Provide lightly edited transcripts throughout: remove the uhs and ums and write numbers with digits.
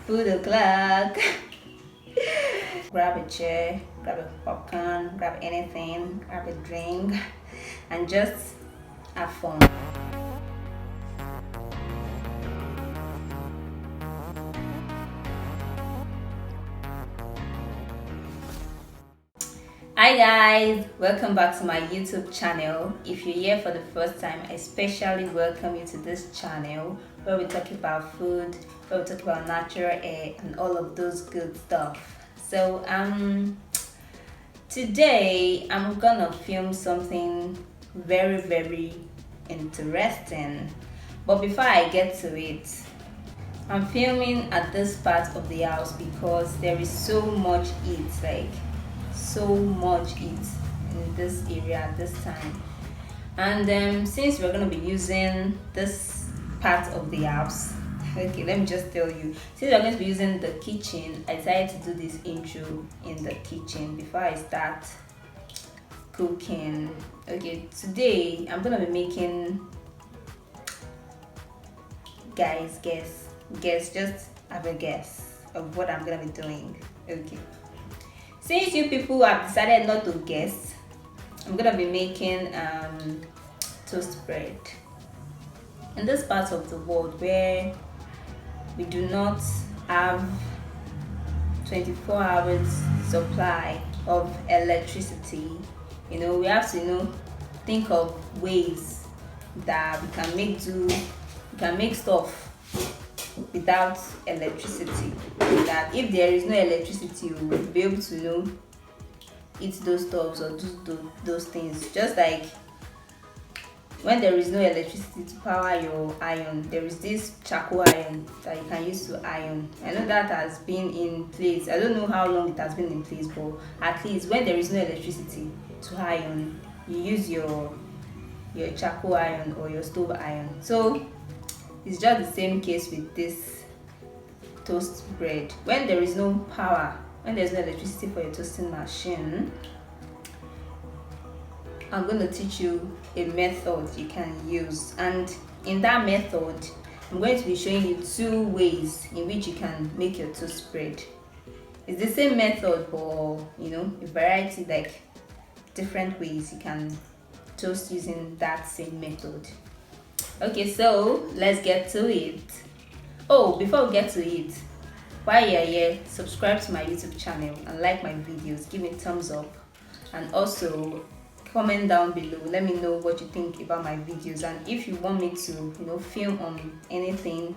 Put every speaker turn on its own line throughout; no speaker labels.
Food o'clock. Grab a chair, grab a popcorn, grab anything, grab a drink, and just have fun. Hi guys, welcome back to my YouTube channel. If you're here for the first time, I especially welcome you to this channel where we talk about food, where we talk about natural air and all of those good stuff. So today I'm gonna film something very interesting. But before I get to it, I'm filming at this part of the house because there is so much heat, like so much heat in this area at this time. And since we're going to be using this part of the house, okay, let me just tell you, since we're going to be using the kitchen, I decided to do this intro in the kitchen before I start cooking. Okay, today I'm going to be making, guys, guess, just have a guess of what I'm going to be doing. Okay, since you people have decided not to guess, I'm gonna be making toast bread. In this part of the world where we do not have 24 hours supply of electricity, we have to think of ways that we can make stuff without electricity, that if there is no electricity we will be able to eat those stuffs or do those things. Just like when there is no electricity to power your iron, there is this charcoal iron that you can use to iron. I know that has been in place, I don't know how long it has been in place, but at least when there is no electricity to iron, you use your charcoal iron or your stove iron. So it's just the same case with this toast bread. When there is no power, when there's no electricity for your toasting machine, I'm going to teach you a method you can use, and in that method I'm going to be showing you two ways in which you can make your toast bread. It's the same method, but a variety, like different ways you can toast using that same method. Okay, so let's get to it. Oh, before we get to it, while you're here, subscribe to my YouTube channel and like my videos, give me a thumbs up, and also comment down below. Let me know what you think about my videos, and if you want me to film on anything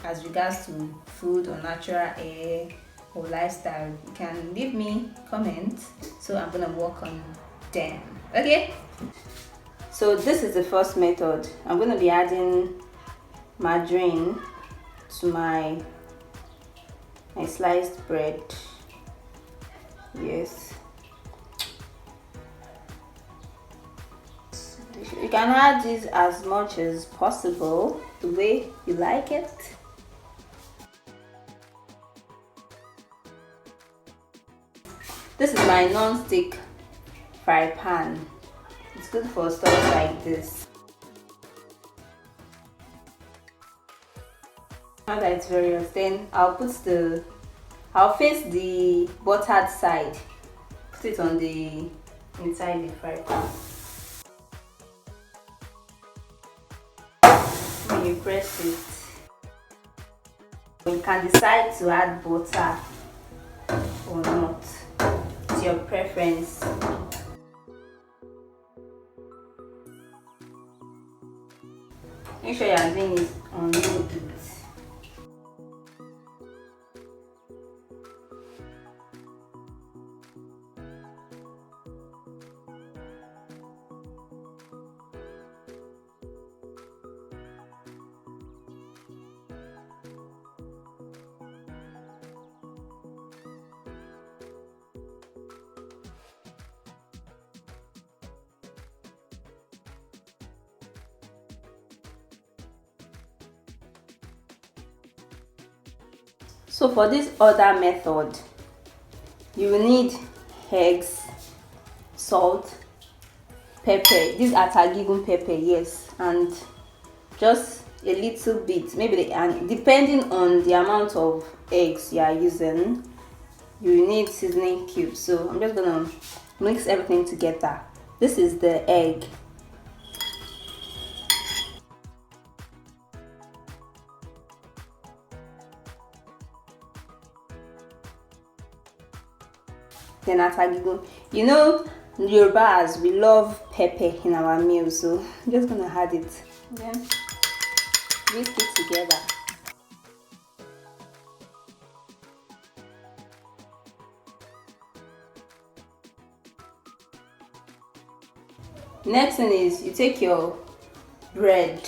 as regards to food or natural air or lifestyle, you can leave me comments, so I'm gonna work on them. Okay, so this is the first method. I'm going to be adding margarine to my sliced bread. Yes, you can add this as much as possible, the way you like it. This is my non-stick fry pan. It's good for stuff like this. Now that it's very hot, then I'll face the buttered side, put it on the inside the fry pan. When you press it, you can decide to add butter or not. It's your preference. Make sure you are doing it on low heat. So for this other method, you will need eggs, salt, pepper. These are Tagigun pepper, yes, and just a little bit, maybe, and depending on the amount of eggs you are using, you need seasoning cubes. So I'm just gonna mix everything together. This is the egg. Then atagigo. You know, Yorubas, we love pepper in our meals, so I'm just gonna add it. Then whisk it together. Next thing is you take your bread,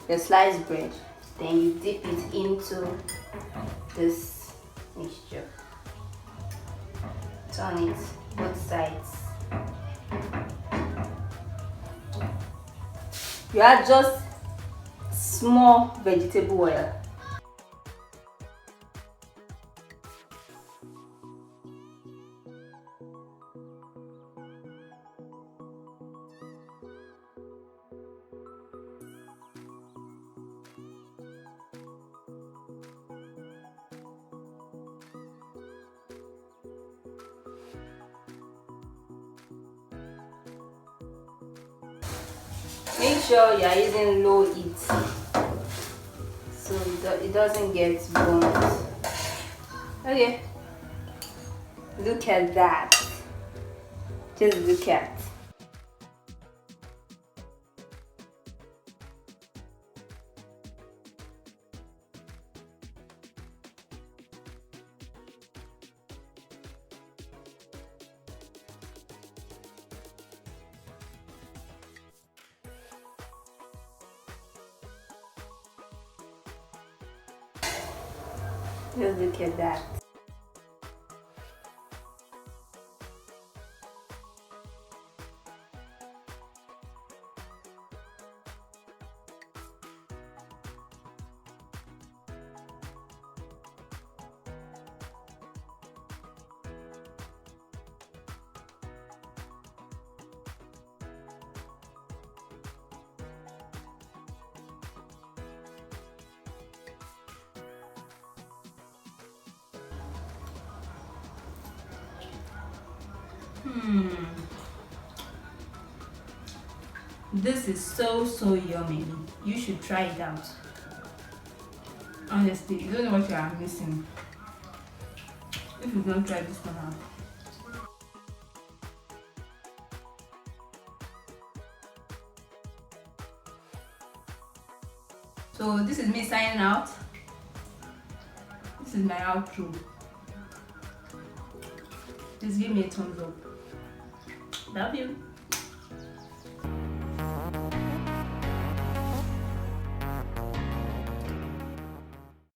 your sliced bread, then you dip it into this mixture. Turn it both sides. You add just small vegetable oil. Make sure you are using low heat so it doesn't get burnt. Okay, look at that. Just look at. Just look at that. This is so yummy. You should try it out. Honestly, you don't know what you are missing if you don't try this one out. So this is me signing out. This is my outro. Just give me a thumbs up. Love you.